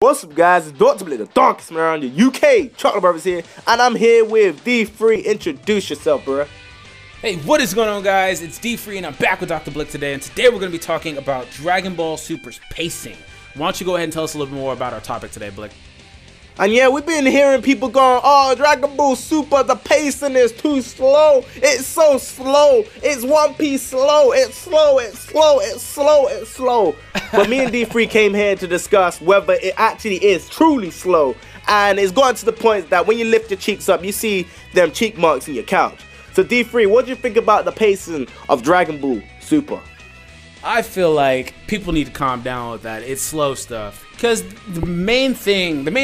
What's up, guys? It's Dr. Blade, the darkest man around the UK. Chocolate Brothers here, and I'm here with D3. Introduce yourself, bro. Hey, what is going on, guys? It's D3 and I'm back with Dr. Blick today, and today we're going to be talking about Dragon Ball Super's pacing. Why don't you go ahead and tell us a little bit more about our topic today, Blick? And yeah, we've been hearing people going, oh, Dragon Ball Super, the pacing is too slow. It's so slow. It's One Piece slow. It's slow. It's slow. It's slow. It's slow. But me and D3 came here to discuss whether it actually is truly slow. And it's gotten to the point that when you lift your cheeks up, you see them cheek marks in your couch. So D3, what do you think about the pacing of Dragon Ball Super? I feel like people need to calm down with that. It's slow stuff. Because the main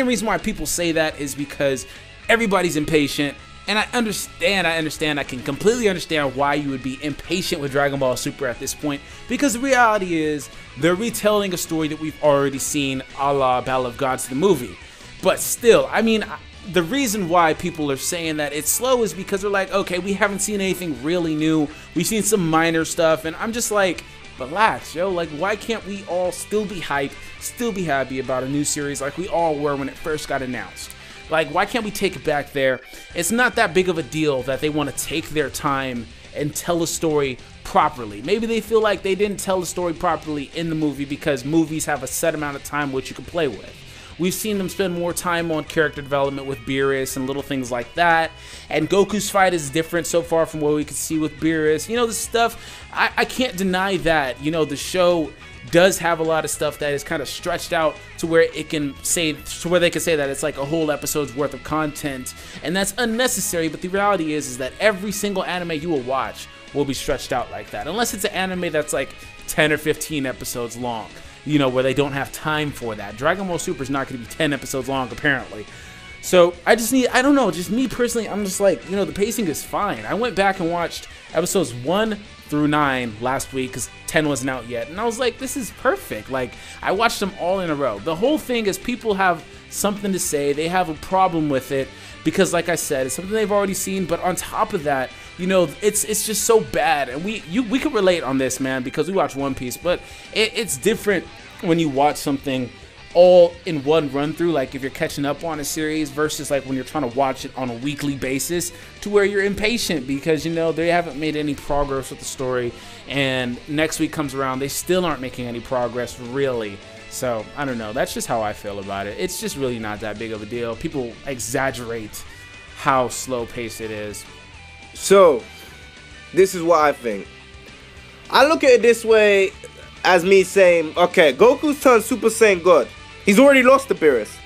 reason why people say that is because everybody's impatient. And I can completely understand why you would be impatient with Dragon Ball Super at this point. Because the reality is, they're retelling a story that we've already seen, a la Battle of Gods, the movie. But still, I mean, the reason why people are saying that it's slow is because they're like, okay, we haven't seen anything really new. We've seen some minor stuff, and I'm just like, relax, yo. Like, why can't we all still be hyped, still be happy about a new series like we all were when it first got announced? Like, why can't we take it back there? It's not that big of a deal that they want to take their time and tell a story properly. Maybe they feel like they didn't tell the story properly in the movie because movies have a set amount of time which you can play with. We've seen them spend more time on character development with Beerus and little things like that. And Goku's fight is different so far from what we could see with Beerus. You know, this stuff, I can't deny that. You know, the show does have a lot of stuff that is kind of stretched out to where it can say, they can say that it's like a whole episode's worth of content. And that's unnecessary, but the reality is that every single anime you will watch will be stretched out like that. Unless it's an anime that's like 10 or 15 episodes long. You know, where they don't have time for that. Dragon Ball Super is not going to be 10 episodes long, apparently. So, I don't know, just me personally, I'm just like, you know, the pacing is fine. I went back and watched episodes 1 through 9 last week, because 10 wasn't out yet, and I was like, this is perfect. Like, I watched them all in a row. The whole thing is people have something to say, they have a problem with it, because like I said, it's something they've already seen, but on top of that, you know, it's just so bad, and we can relate on this, man, because we watch One Piece, but it's different when you watch something all in one run through, like if you're catching up on a series versus like when you're trying to watch it on a weekly basis, to where you're impatient because, you know, they haven't made any progress with the story, and next week comes around, they still aren't making any progress, really. So, I don't know, that's just how I feel about it. It's just really not that big of a deal. People exaggerate how slow-paced it is. So, this is what I think. I look at it this way as me saying, okay, Goku's turned Super Saiyan God. He's already lost to Beerus.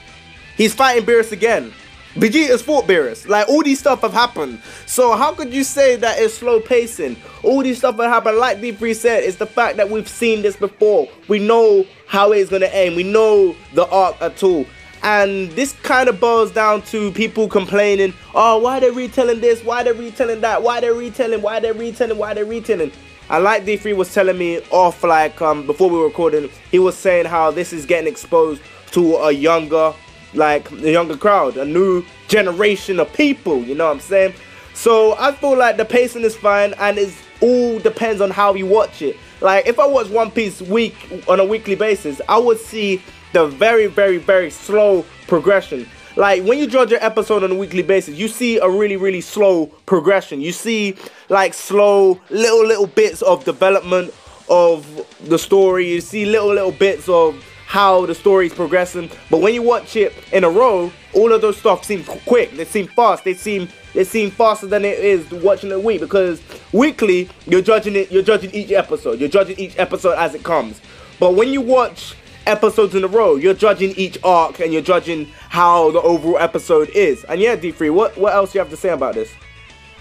He's fighting Beerus again. Vegeta's fought Beerus. Like, all these stuff have happened. So how could you say that it's slow pacing? All these stuff have happened. Like D3 said, it's the fact that we've seen this before. We know how it's going to end. We know the arc at all. And this kind of boils down to people complaining, oh, why they retelling this? Why they retelling that? Why they retelling? Why they retelling? Why they retelling? And like D3 was telling me off, like, before we were recording, he was saying how this is getting exposed to a younger crowd, a new generation of people, you know what I'm saying? So I feel like the pacing is fine, and it all depends on how you watch it. Like, if I watch One Piece on a weekly basis, I would see the very, very, very slow progression. Like, when you judge an episode on a weekly basis, you see a really, really slow progression. You see, like, slow, little bits of development of the story. You see little bits of how the story is progressing. But when you watch it in a row, all of those stuff seem quick. They seem fast. They seem faster than it is watching it a week. Because weekly, you're judging each episode. You're judging each episode as it comes. But when you watch episodes in a row, you're judging each arc, and you're judging how the overall episode is. And yeah, D3, what else you have to say about this?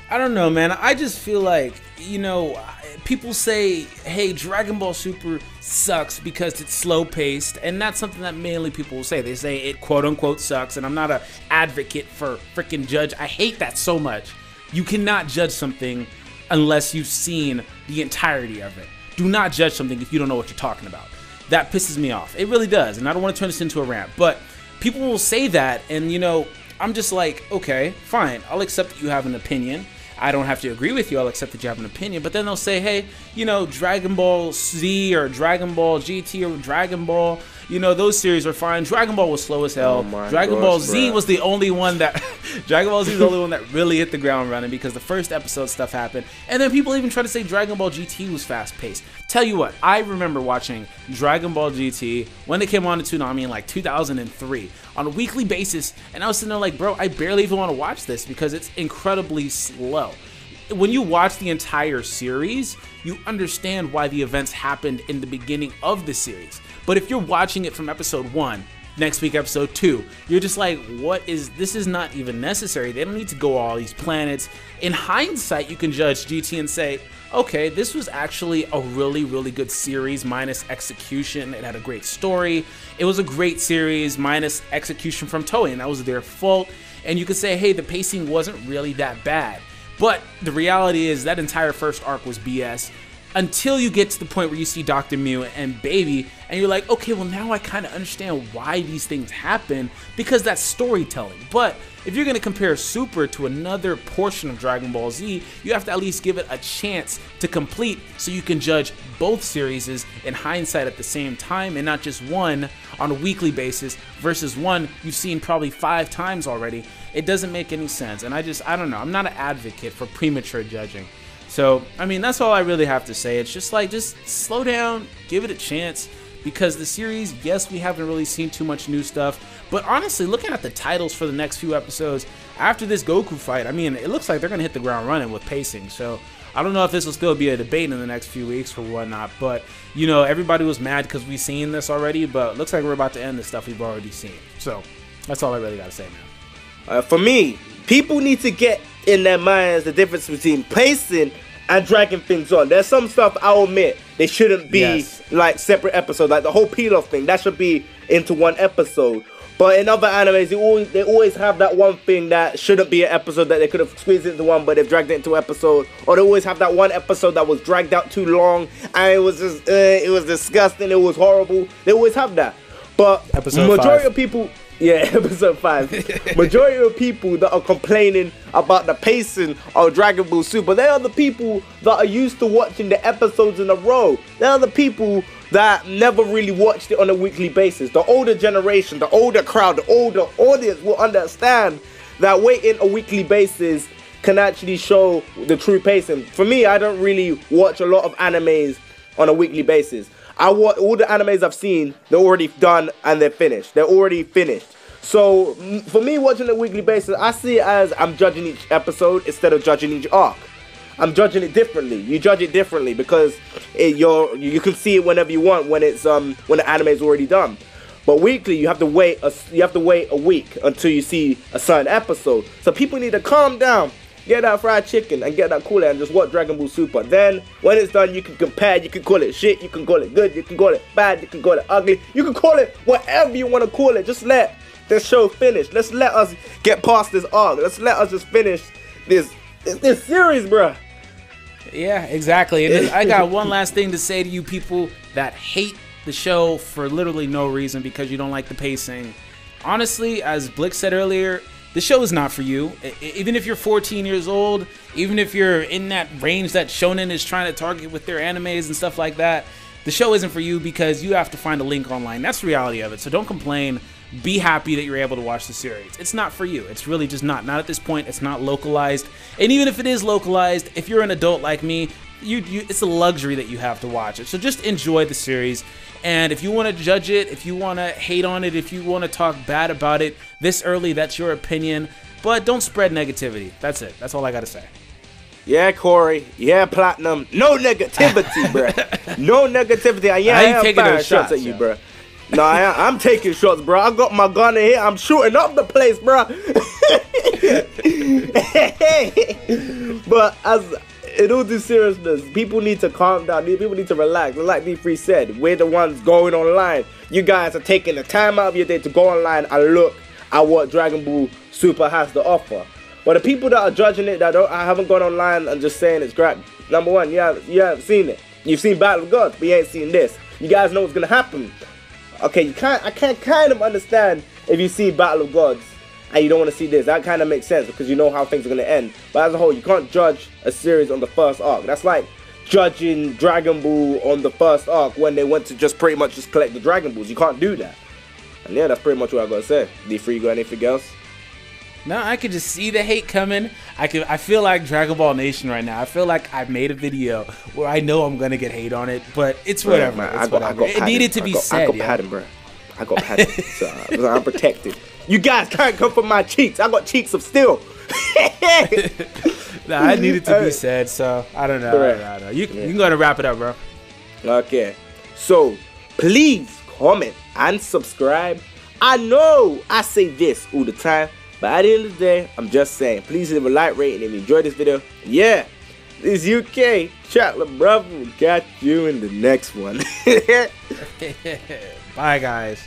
I don't know, man. I just feel like, you know, people say, hey, Dragon Ball Super sucks because it's slow-paced, and that's something that mainly people will say. They say it quote-unquote sucks, and I'm not an advocate for freaking judge. I hate that so much. You cannot judge something unless you've seen the entirety of it. Do not judge something if you don't know what you're talking about. That pisses me off. It really does, and I don't want to turn this into a rant, but people will say that, and, you know, I'm just like, okay, fine, I'll accept that you have an opinion. I don't have to agree with you, I'll accept that you have an opinion, but then they'll say, hey, you know, Dragon Ball Z or Dragon Ball GT or Dragon Ball, You know, those series were fine. Dragon Ball was slow as hell. Dragon Ball Z was the only one that Dragon Ball Z is the only one that really hit the ground running because the first episode stuff happened. And then people even try to say Dragon Ball GT was fast paced. Tell you what, I remember watching Dragon Ball GT when it came on to Toonami in like 2003 on a weekly basis, and I was sitting there like, bro, I barely even want to watch this because it's incredibly slow. When you watch the entire series, you understand why the events happened in the beginning of the series. But if you're watching it from episode 1, next week episode 2, you're just like, this is not even necessary. They don't need to go all these planets. In hindsight, you can judge GT and say, okay, this was actually a really, really good series minus execution. It had a great story. It was a great series minus execution from Toei, and that was their fault. And you could say, hey, the pacing wasn't really that bad. But the reality is that entire first arc was BS until you get to the point where you see Dr. Mew and Baby, and you're like, okay, well, now I kind of understand why these things happen because that's storytelling. But if you're going to compare Super to another portion of Dragon Ball Z, you have to at least give it a chance to complete so you can judge both series in hindsight at the same time and not just one on a weekly basis versus one you've seen probably 5 times already. It doesn't make any sense, and I don't know. I'm not an advocate for premature judging. So, I mean, that's all I really have to say. It's just like, just slow down, give it a chance, because the series, yes, we haven't really seen too much new stuff, but honestly, looking at the titles for the next few episodes, after this Goku fight, I mean, it looks like they're going to hit the ground running with pacing, so I don't know if this will still be a debate in the next few weeks or whatnot, but, you know, everybody was mad because we've seen this already, but it looks like we're about to end the stuff we've already seen. So, that's all I really got to say, man. For me, people need to get in their minds the difference between pacing and dragging things on. There's some stuff I'll admit they shouldn't be like separate episodes, like the whole peel-off thing. That should be into one episode. But in other animes, they always have that one thing that shouldn't be an episode that they could have squeezed into one, but they've dragged it into an episode. Or they always have that one episode that was dragged out too long, and it was just, it was disgusting, it was horrible. They always have that. But majority of people, episode 5. Majority of people that are complaining about the pacing of Dragon Ball Super, they are the people that are used to watching the episodes in a row. They are the people that never really watched it on a weekly basis. The older generation, the older crowd, the older audience will understand that waiting a weekly basis can actually show the true pacing. For me, I don't really watch a lot of animes on a weekly basis. I watch all the animes I've seen, they're already done and they're finished. They're already finished. So for me, watching a weekly basis, I see it as I'm judging each episode instead of judging each arc. I'm judging it differently. You judge it differently because you can see it whenever you want when it's when the anime is already done. But weekly, you have to wait a week until you see a certain episode. So people need to calm down. Get that fried chicken and get that kool and just watch Dragon Ball Super. Then, when it's done, you can compare. You can call it shit. You can call it good. You can call it bad. You can call it ugly. You can call it whatever you want to call it. Just let this show finish. Let's let us get past this arc. Let's let us just finish this series, bruh. Yeah, exactly. And I got one last thing to say to you people that hate the show for literally no reason because you don't like the pacing. Honestly, as Blick said earlier, the show is not for you. Even if you're 14 years old, even if you're in that range that Shonen is trying to target with their animes and stuff like that, the show isn't for you because you have to find a link online. That's the reality of it. So don't complain. Be happy that you're able to watch the series. It's not for you. It's really just not. Not at this point. It's not localized. And even if it is localized, if you're an adult like me, it's a luxury that you have to watch it. So just enjoy the series. And if you want to judge it, if you want to hate on it, if you want to talk bad about it this early, that's your opinion. But don't spread negativity. That's it. That's all I got to say. Yeah, Corey. Yeah, Platinum. No negativity, bro. No negativity. I am firing shots at you, bro. No, I'm taking shots, bro. I got my gun in here. I'm shooting up the place, bro. But in all due seriousness, people need to calm down. People need to relax. Like D3 said, we're the ones going online. You guys are taking the time out of your day to go online and look at what Dragon Ball Super has to offer. But the people that are judging it, that haven't gone online and just saying it's crap, number one, you haven't seen it. You've seen Battle of Gods, but you ain't seen this. You guys know what's gonna happen. Okay, I can kind of understand if you see Battle of Gods and you don't want to see this. That kind of makes sense because you know how things are going to end. But as a whole, you can't judge a series on the first arc. That's like judging Dragon Ball on the first arc when they went to just pretty much just collect the Dragon Balls. You can't do that. And yeah, that's pretty much what I gotta say. D3, you got anything else? No, I could just see the hate coming. I feel like Dragon Ball Nation right now. I feel like I made a video where I know I'm gonna get hate on it, but it's whatever. Man, it's whatever. It needed to be said. I got padding, bro. I got padding, so I'm protected. You guys can't come from my cheeks. I got cheeks of steel. Nah, it needed to be said, so I don't know. I don't know. You can go and wrap it up, bro. Okay, so please comment and subscribe. I know I say this all the time, but at the end of the day, I'm just saying, please leave a like rating if you enjoyed this video. Yeah, this is UK Chocolate Brother. We'll catch you in the next one. Bye, guys.